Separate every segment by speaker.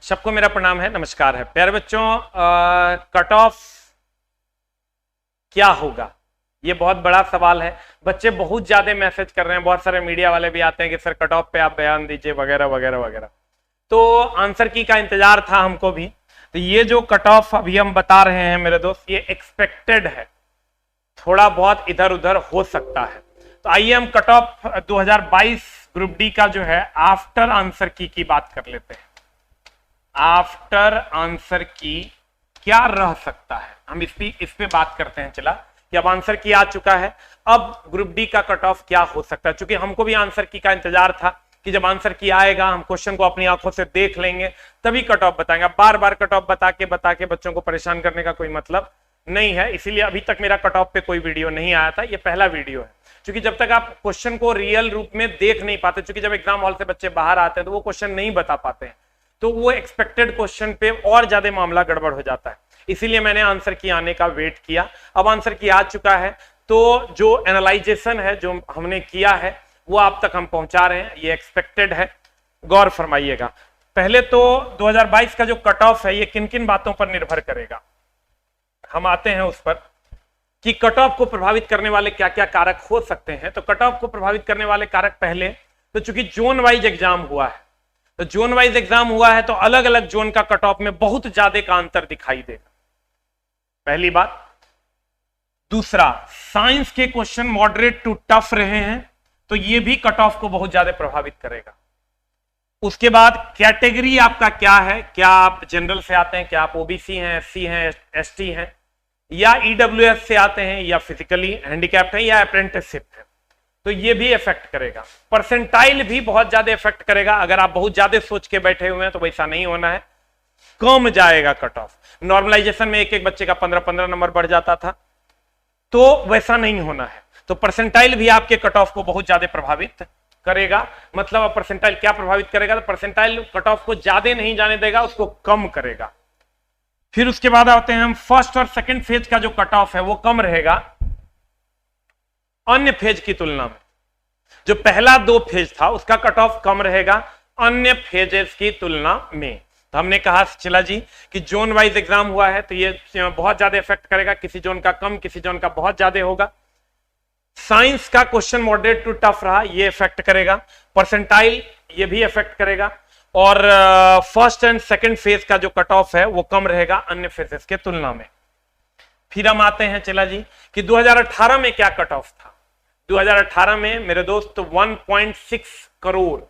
Speaker 1: सबको मेरा प्रणाम है, नमस्कार है प्यारे बच्चों। कट ऑफ क्या होगा, ये बहुत बड़ा सवाल है। बच्चे बहुत ज्यादा मैसेज कर रहे हैं, बहुत सारे मीडिया वाले भी आते हैं कि सर कट ऑफ पे आप बयान दीजिए वगैरह वगैरह वगैरह। तो आंसर की का इंतजार था हमको भी। तो ये जो कट ऑफ अभी हम बता रहे हैं मेरे दोस्त, ये एक्सपेक्टेड है, थोड़ा बहुत इधर उधर हो सकता है। तो आइए हम कट ऑफ 2022 ग्रुप डी का जो है आफ्टर आंसर की बात कर लेते हैं। आफ्टर आंसर की क्या रह सकता है, हम इस पे बात करते हैं। चला कि अब आंसर की आ चुका है, अब ग्रुप डी का कट ऑफ क्या हो सकता है। क्योंकि हमको भी आंसर की का इंतजार था कि जब आंसर की आएगा हम क्वेश्चन को अपनी आंखों से देख लेंगे तभी कट ऑफ बताएंगे। बार बार कट ऑफ बता के बच्चों को परेशान करने का कोई मतलब नहीं है, इसीलिए अभी तक मेरा कट ऑफ पे कोई वीडियो नहीं आया था, ये पहला वीडियो है। क्योंकि जब तक आप क्वेश्चन को रियल रूप में देख नहीं पाते, क्योंकि जब एग्जाम हॉल से बच्चे बाहर आते हैं तो वो क्वेश्चन नहीं बता पाते हैं, तो वो एक्सपेक्टेड क्वेश्चन पे और ज्यादा मामला गड़बड़ हो जाता है। इसीलिए मैंने आंसर की आने का वेट किया। अब आंसर की आ चुका है, तो जो एनालाइजेशन है जो हमने किया है वो आप तक हम पहुंचा रहे हैं, ये एक्सपेक्टेड है, गौर फरमाइएगा। पहले तो 2022 का जो कट ऑफ है ये किन किन बातों पर निर्भर करेगा, हम आते हैं उस पर कि कट ऑफ को प्रभावित करने वाले क्या क्या कारक हो सकते हैं। तो कट ऑफ को प्रभावित करने वाले कारक पहले तो चूंकि जोन वाइज एग्जाम हुआ है, तो जोन वाइज एग्जाम हुआ है तो अलग अलग जोन का कट ऑफ में बहुत ज्यादा का अंतर दिखाई देगा, पहली बात। दूसरा, साइंस के क्वेश्चन मॉडरेट टू टफ रहे हैं तो ये भी कट ऑफ को बहुत ज्यादा प्रभावित करेगा। उसके बाद कैटेगरी आपका क्या है, क्या आप जनरल से आते हैं, क्या आप ओबीसी हैं, एससी हैं, एसटी हैं, या ईडब्ल्यूएस से आते हैं, या फिजिकली हैंडीकैप्ड हैं, या अप्रेंटिसशिप है, तो ये भी इफेक्ट करेगा। परसेंटाइल भी बहुत ज्यादा इफेक्ट करेगा। अगर आप बहुत ज्यादा सोच के बैठे हुए हैं तो वैसा नहीं होना है, कम जाएगा कट ऑफ। नॉर्मलाइजेशन में एक एक बच्चे का 15-15 नंबर बढ़ जाता था, तो वैसा नहीं होना है। तो परसेंटाइल भी आपके कट ऑफ को बहुत ज्यादा प्रभावित करेगा। मतलब अब परसेंटाइल क्या प्रभावित करेगा, तो परसेंटाइल कट ऑफ को ज्यादा नहीं जाने देगा, उसको कम करेगा। फिर उसके बाद आते हैं हम फर्स्ट और सेकंड फेज का जो कट ऑफ है वो कम रहेगा अन्य फेज की तुलना में। जो पहला 2 फेज था उसका कट ऑफ कम रहेगा अन्य फेजेस की तुलना में। तो हमने कहा चला जी कि जोन वाइज एग्जाम हुआ है तो ये बहुत ज्यादा इफेक्ट करेगा, किसी जोन का कम, किसी जोन का बहुत ज्यादा होगा। साइंस का क्वेश्चन मॉडरेट टू टफ रहा, ये इफेक्ट करेगा। परसेंटाइल ये भी इफेक्ट करेगा। और फर्स्ट एंड सेकंड फेज का जो कट ऑफ है वो कम रहेगा अन्य फेजेस के तुलना में। फिर हम आते हैं चला जी कि 2018 में क्या कट ऑफ था। 2018 में मेरे दोस्त 1.6 करोड़,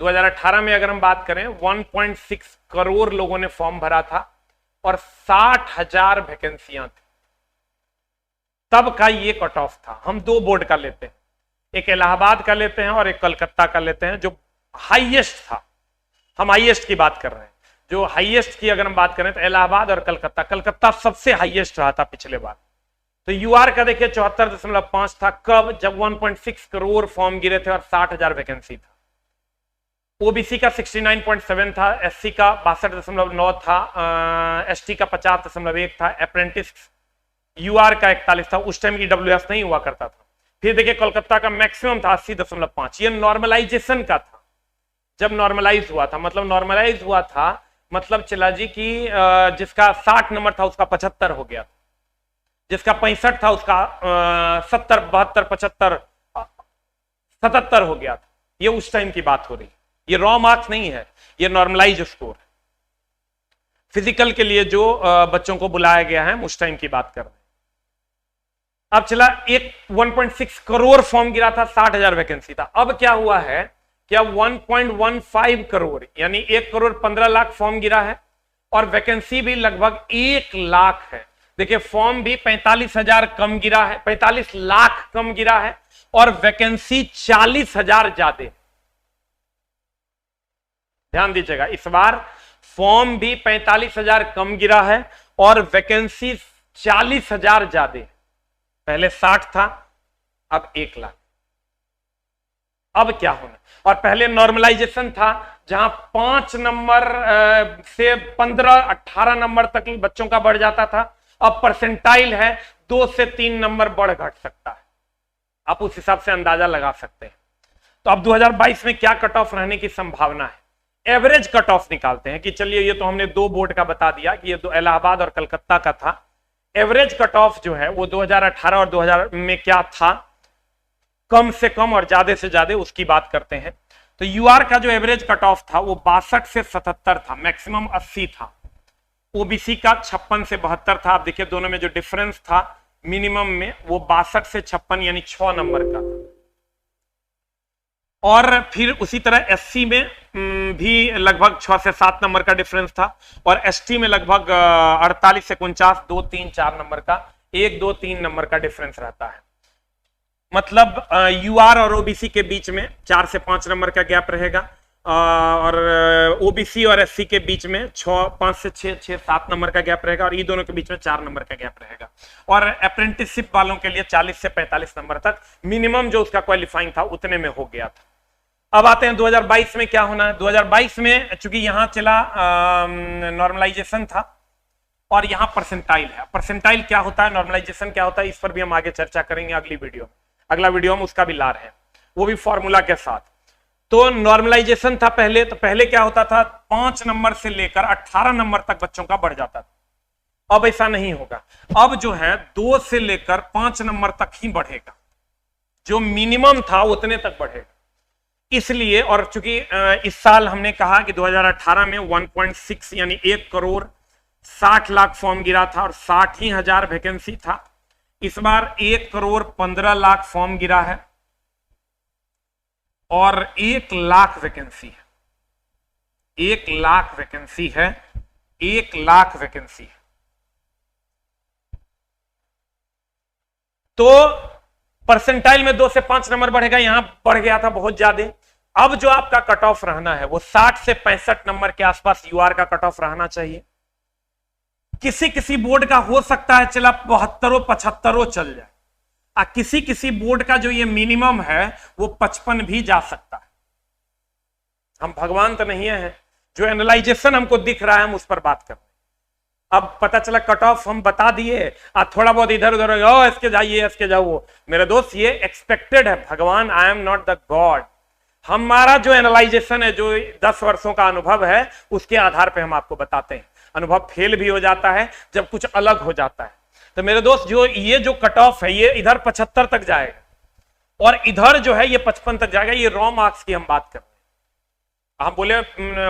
Speaker 1: 2018 में अगर हम बात करें 1.6 करोड़ लोगों ने फॉर्म भरा था और 60,000 वैकेंसियां थी, तब का ये कट ऑफ था। हम 2 बोर्ड का लेते हैं, एक इलाहाबाद का लेते हैं और एक कलकत्ता का लेते हैं, जो हाईएस्ट था। हम हाईएस्ट की बात कर रहे हैं, जो हाईएस्ट की अगर हम बात करें तो इलाहाबाद और कलकत्ता। कलकत्ता सबसे हाईएस्ट रहा था पिछले बार। तो यूआर का देखिए 74.5 था, कब, जब 1.6 करोड़ फॉर्म गिरे थे और 60,000 वैकेंसी था। ओबीसी का 69.7 था, एससी का 62.9 था, एसटी का 50.1 था, अप्रेंटिस यूआर का 41 था। उस टाइम ईडब्ल्यूएस नहीं हुआ करता था। फिर देखिए कोलकाता का मैक्सिमम था 80.5। ये नॉर्मलाइजेशन का था, जब नॉर्मलाइज हुआ था। मतलब नॉर्मलाइज हुआ था मतलब चला जी कि जिसका 60 नंबर था उसका 75 हो गया, जिसका 65 था उसका 70, 72, 75, 77 हो गया था। ये उस टाइम की बात हो रही, ये रॉ मार्क्स नहीं है, ये नॉर्मलाइज स्कोर है। फिजिकल के लिए जो बच्चों को बुलाया गया है, हम उस टाइम की बात कर रहे हैं। अब चला, एक 1.6 करोड़ फॉर्म गिरा था, 60,000 वैकेंसी था। अब क्या हुआ है कि अब 1.15 करोड़ यानी 1 करोड़ 15 लाख फॉर्म गिरा है और वैकेंसी भी लगभग 1 लाख है। देखिए फॉर्म भी 45,000 कम गिरा है, 45 लाख कम गिरा है, और वैकेंसी 40,000 ज्यादा। ध्यान दीजिएगा, इस बार फॉर्म भी 45,000 कम गिरा है और वैकेंसी 40,000 ज्यादा। पहले 60 था, अब 1 लाख। अब क्या होना, और पहले नॉर्मलाइजेशन था जहां 5 नंबर से 15-18 नंबर तक बच्चों का बढ़ जाता था। अब परसेंटाइल है 2 से 3 नंबर बढ़ घट सकता है, आप उस हिसाब से अंदाजा लगा सकते हैं। तो अब 2022 में क्या कट ऑफ रहने की संभावना है, एवरेज कट ऑफ निकालते हैं कि चलिए ये तो हमने दो बोर्ड का बता दिया कि ये दो इलाहाबाद और कलकत्ता का था। एवरेज कट ऑफ जो है वो 2018 और 2000 में क्या था, कम से कम और ज्यादा से ज्यादा, उसकी बात करते हैं। तो यूआर का जो एवरेज कट ऑफ था वो 62 से 77 था, मैक्सिमम 80 था। ओबीसी का 56 से 72 था। आप देखिए दोनों में जो डिफरेंस था मिनिमम में वो 62 से 56 यानी 6 नंबर का। और फिर उसी तरह एससी में भी लगभग 6 से 7 नंबर का डिफरेंस था, और एसटी में लगभग 48 से 49, 2, 3, 4 नंबर का, 1, 2, 3 नंबर का डिफरेंस रहता है। मतलब यूआर और ओबीसी के बीच में 4 से 5 नंबर का गैप रहेगा, और ओबीसी और एससी के बीच में 5 से 6, 7 नंबर का गैप रहेगा, और ये दोनों के बीच में 4 नंबर का गैप रहेगा। और अप्रेंटिसशिप वालों के लिए 40 से 45 नंबर तक मिनिमम जो उसका क्वालिफाइंग था उतने में हो गया था। अब आते हैं 2022 में क्या होना है। 2022 में चूंकि यहां चला नॉर्मलाइजेशन था और यहां परसेंटाइल है। परसेंटाइल क्या होता है, नॉर्मलाइजेशन क्या होता है, इस पर भी हम आगे चर्चा करेंगे अगली वीडियो में। अगला वीडियो में उसका भी ला रहे हैं, वो भी फॉर्मूला के साथ। तो नॉर्मलाइजेशन था पहले, तो पहले क्या होता था 5 नंबर से लेकर 18 नंबर तक बच्चों का बढ़ जाता था। अब ऐसा नहीं होगा, अब जो है 2 से लेकर 5 नंबर तक ही बढ़ेगा, जो मिनिमम था उतने तक बढ़ेगा। इसलिए, और चूंकि इस साल हमने कहा कि 2018 में 1.6 यानी 1 करोड़ 60 लाख फॉर्म गिरा था और 60 ही हजार वैकेंसी था। इस बार 1 करोड़ 15 लाख फॉर्म गिरा है और 1 लाख वैकेंसी है। 1 लाख वैकेंसी है, 1 लाख वैकेंसी है। तो परसेंटाइल में 2 से 5 नंबर बढ़ेगा, यहां बढ़ गया था बहुत ज्यादा। अब जो आपका कट ऑफ रहना है वो 60 से 65 नंबर के आसपास यूआर का कट ऑफ रहना चाहिए। किसी किसी बोर्ड का हो सकता है चला 72, 75 चल जाए, किसी किसी बोर्ड का जो ये मिनिमम है वो 55 भी जा सकता है। हम भगवान तो नहीं है, जो एनालाइजेशन हमको दिख रहा है हम उस पर बात कर रहे हैं। अब पता चला कट ऑफ हम बता दिए, थोड़ा बहुत इधर उधर इसके जाइए इसके जाओ, मेरे दोस्त ये एक्सपेक्टेड है। भगवान, I am not the God. हमारा जो एनालाइजेशन है, जो 10 वर्षों का अनुभव है, उसके आधार पे हम आपको बताते हैं। अनुभव फेल भी हो जाता है जब कुछ अलग हो जाता है। तो मेरे दोस्त, जो ये जो कट ऑफ है ये इधर 75 तक जाएगा और इधर जो है ये 55 तक जाएगा। ये रॉ मार्क्स की हम बात कर रहे हैं। हम बोले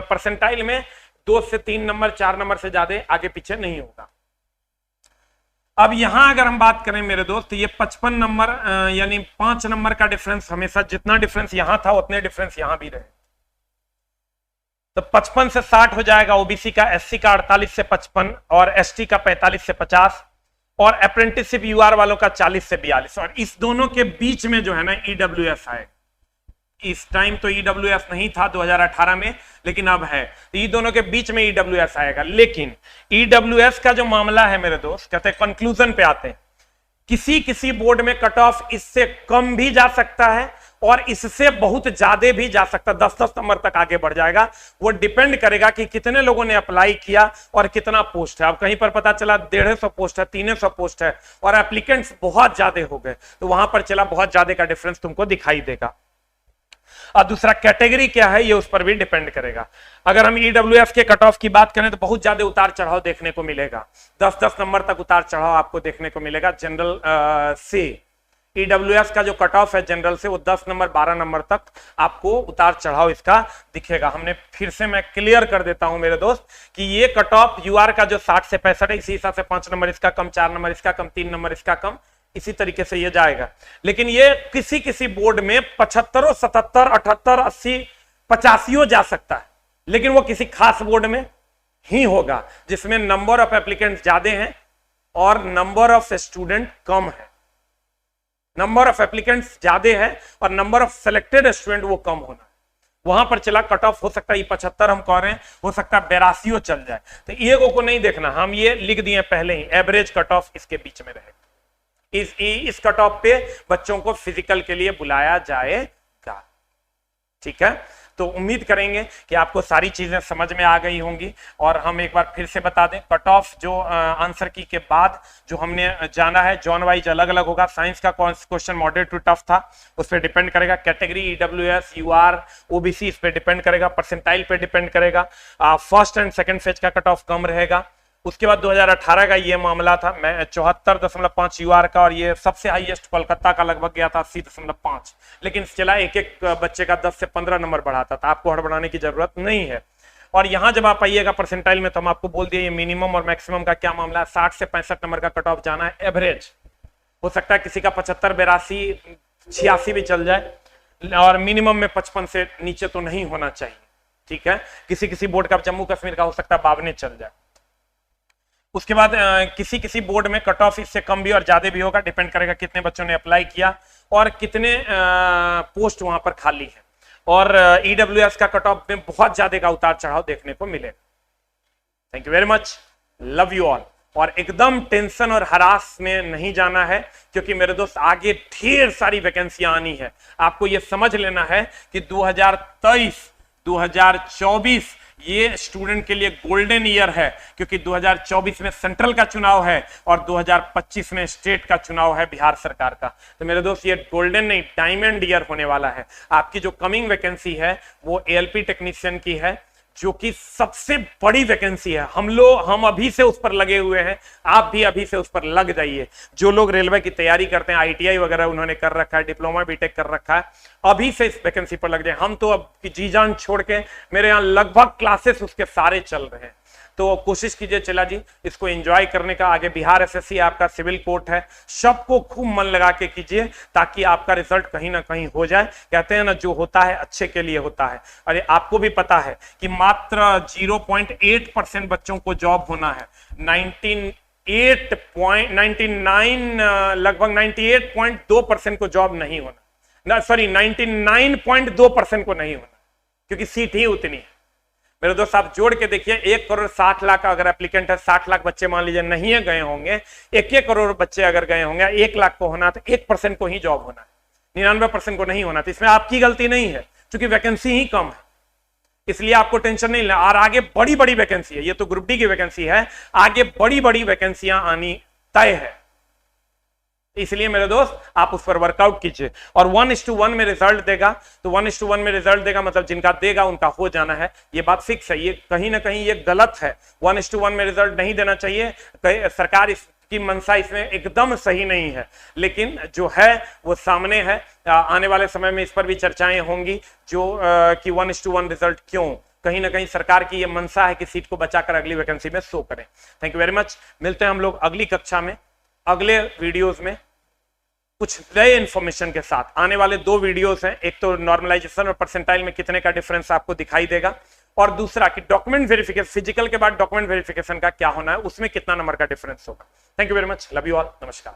Speaker 1: परसेंटाइल में 2 से 3 नंबर 4 नंबर से ज्यादा आगे पीछे नहीं होगा। अब यहां अगर हम बात करें मेरे दोस्त, ये 55 नंबर यानी 5 नंबर का डिफरेंस, हमेशा जितना डिफरेंस यहां था उतने डिफरेंस यहां भी रहे। तो 55 से 60 हो जाएगा ओबीसी का, एससी का 48 से 55 और एसटी का 45 से 50 और अप्रेंटिसशिप यूआर वालों का 40 से 42। और इस दोनों के बीच में जो है ना ईडब्ल्यूएस आएगा। इस टाइम तो ईडब्ल्यूएस नहीं था 2018 में, लेकिन अब है। तो ये दोनों के बीच में ईडब्ल्यूएस आएगा। लेकिन ईडब्ल्यूएस का जो मामला है मेरे दोस्त, कहते हैं कंक्लूजन पे आते हैं, किसी किसी बोर्ड में कट ऑफ इससे कम भी जा सकता है और इससे बहुत ज्यादा भी जा सकता है, 10-10 नंबर तक आगे बढ़ जाएगा। वो डिपेंड करेगा कि कितने लोगों ने अप्लाई किया और कितना पोस्ट है। अब कहीं पर पता चला 150 पोस्ट है, 300 पोस्ट है और एप्लीकेंट्स बहुत ज्यादा हो गए, तो वहां पर चला बहुत ज्यादा का डिफरेंस तुमको दिखाई देगा। और दूसरा कैटेगरी क्या है ये उस पर भी डिपेंड करेगा। अगर हम ईडब्ल्यूएस के कट ऑफ की बात करें तो बहुत ज्यादा उतार चढ़ाव देखने को मिलेगा, 10-10 नंबर तक उतार चढ़ाव आपको देखने को मिलेगा। जनरल से ईडब्ल्यूएस का जो कट ऑफ है जनरल से, वो 10 नंबर 12 नंबर तक आपको उतार चढ़ाव इसका दिखेगा। हमने फिर से मैं क्लियर कर देता हूं मेरे दोस्त कि ये कट ऑफ यूआर का जो 60 से 65 है, इसी हिसाब से 5 नंबर इसका कम, 4 नंबर इसका कम, 3 नंबर इसका कम, इसी तरीके से ये जाएगा। लेकिन ये किसी किसी बोर्ड में 75, 77, 78, 80, 85 जा सकता है, लेकिन वो किसी खास बोर्ड में ही होगा जिसमें नंबर ऑफ एप्लीकेंट्स ज्यादा हैं और नंबर ऑफ स्टूडेंट कम है। नंबर ऑफ एप्लीकेंट्स ज्यादा है और नंबर ऑफ सेलेक्टेड स्टूडेंट वो कम होना है, वहां पर चला कट ऑफ हो सकता है 75 हम कह रहे हैं, हो सकता है 82 चल जाए। तो एगो को नहीं देखना, हम ये लिख दिए पहले ही, एवरेज कट ऑफ इसके बीच में रहेगा। इस कट ऑफ पे बच्चों को फिजिकल के लिए बुलाया जाएगा। ठीक है, तो उम्मीद करेंगे कि आपको सारी चीजें समझ में आ गई होंगी। और हम एक बार फिर से बता दें, कट ऑफ जो आंसर की के बाद जो हमने जाना है जॉन वाइज अलग अलग होगा। साइंस का क्वेश्चन मॉडरेट टू टफ था, उस पर डिपेंड करेगा। कैटेगरी ईडब्ल्यूएस, यूआर, ओबीसी, इस पर डिपेंड करेगा। परसेंटाइल पे डिपेंड करेगा। फर्स्ट एंड सेकंड फेज का कट ऑफ कम रहेगा। उसके बाद 2018 का ये मामला था, मैं 74.5 यूआर का, और ये सबसे हाईएस्ट कोलकाता का लगभग गया था 80.5, लेकिन चला एक एक बच्चे का 10 से 15 नंबर बढ़ाता था। आपको हड़बड़ाने की जरूरत नहीं है। और यहां जब आप आइएगा परसेंटाइल में, तो हम आपको बोल दिए ये मिनिमम और मैक्सिमम का क्या मामला है। 60 से 65 नंबर का कट ऑफ जाना है एवरेज। हो सकता है किसी का 75, 82, 86 भी चल जाए, और मिनिमम में 55 से नीचे तो नहीं होना चाहिए। ठीक है, किसी किसी बोर्ड का, जम्मू कश्मीर का हो सकता है 52 चल जाए। उसके बाद किसी किसी बोर्ड में कट ऑफ इससे कम भी और ज्यादा भी होगा, डिपेंड करेगा कितने बच्चों ने अप्लाई किया और कितने पोस्ट वहां पर खाली है। और ईडब्ल्यूएस का कट ऑफ में बहुत ज्यादा का उतार चढ़ाव देखने को मिलेगा। Thank you very much, love you all. और एकदम टेंशन और हरास में नहीं जाना है, क्योंकि मेरे दोस्त आगे ढेर सारी वैकेंसियां आनी है। आपको यह समझ लेना है कि 2023, 2024 ये स्टूडेंट के लिए गोल्डन ईयर है, क्योंकि 2024 में सेंट्रल का चुनाव है और 2025 में स्टेट का चुनाव है बिहार सरकार का। तो मेरे दोस्त ये गोल्डन नहीं, डायमंड ईयर होने वाला है। आपकी जो कमिंग वैकेंसी है वो एएलपी टेक्नीशियन की है, जो कि सबसे बड़ी वैकेंसी है। हम अभी से उस पर लगे हुए हैं, आप भी अभी से उस पर लग जाइए। जो लोग रेलवे की तैयारी करते हैं, आईटीआई वगैरह उन्होंने कर रखा है, डिप्लोमा बीटेक कर रखा है, अभी से इस वैकेंसी पर लग जाए। हम तो अब जी जान छोड़ के, मेरे यहाँ लगभग क्लासेस उसके सारे चल रहे हैं। तो कोशिश कीजिए चला जी इसको एंजॉय करने का। आगे बिहार एसएससी आपका सिविल कोर्ट है, सबको खूब मन लगा के कीजिए, ताकि आपका रिजल्ट कहीं ना कहीं हो जाए। कहते हैं ना, जो होता है अच्छे के लिए होता है। अरे आपको भी पता है कि मात्र 0.8% बच्चों को जॉब होना है। 99 लगभग 98.2% को जॉब नहीं होना, सॉरी 99.2% को नहीं होना, क्योंकि सीट ही उतनी है। मेरे दोस्त आप जोड़ के देखिए, 1,60,00,000 अगर एप्लीकेंट है, 60 लाख बच्चे मान लीजिए नहीं है गए होंगे, 1 करोड़ बच्चे अगर गए होंगे, 1 लाख को होना, तो 1% को ही जॉब होना है, 99% को नहीं होना। तो इसमें आपकी गलती नहीं है, क्योंकि वैकेंसी ही कम है, इसलिए आपको टेंशन नहीं लेना। और आगे बड़ी बड़ी वैकेंसी है, ये तो ग्रुप डी की वैकेंसी है, आगे बड़ी बड़ी वैकेंसियां आनी तय है। इसलिए मेरे दोस्त आप उस पर वर्कआउट कीजिए। और 1:1 में रिजल्ट देगा, तो 1:1 में रिजल्ट देगा मतलब जिनका देगा उनका हो जाना है, ये बात फिक्स है। ये कहीं ना कहीं ये गलत है, 1:1 में रिजल्ट नहीं देना चाहिए। सरकार इसकी मंशा इसमें एकदम सही नहीं है, लेकिन जो है वो सामने है। आने वाले समय में इस पर भी चर्चाएं होंगी, जो कि 1:1 रिजल्ट क्यों, कहीं ना कहीं सरकार की ये मंशा है कि सीट को बचाकर अगली वैकेंसी में शो करें। Thank you very much. मिलते हैं हम लोग अगली कक्षा में, अगले वीडियोस में कुछ नए इंफॉर्मेशन के साथ। आने वाले 2 वीडियोस हैं, एक तो नॉर्मलाइजेशन और परसेंटाइल में कितने का डिफरेंस आपको दिखाई देगा, और दूसरा कि डॉक्यूमेंट वेरिफिकेशन, फिजिकल के बाद डॉक्यूमेंट वेरिफिकेशन का क्या होना है, उसमें कितना नंबर का डिफरेंस होगा। Thank you very much, love you all, नमस्कार।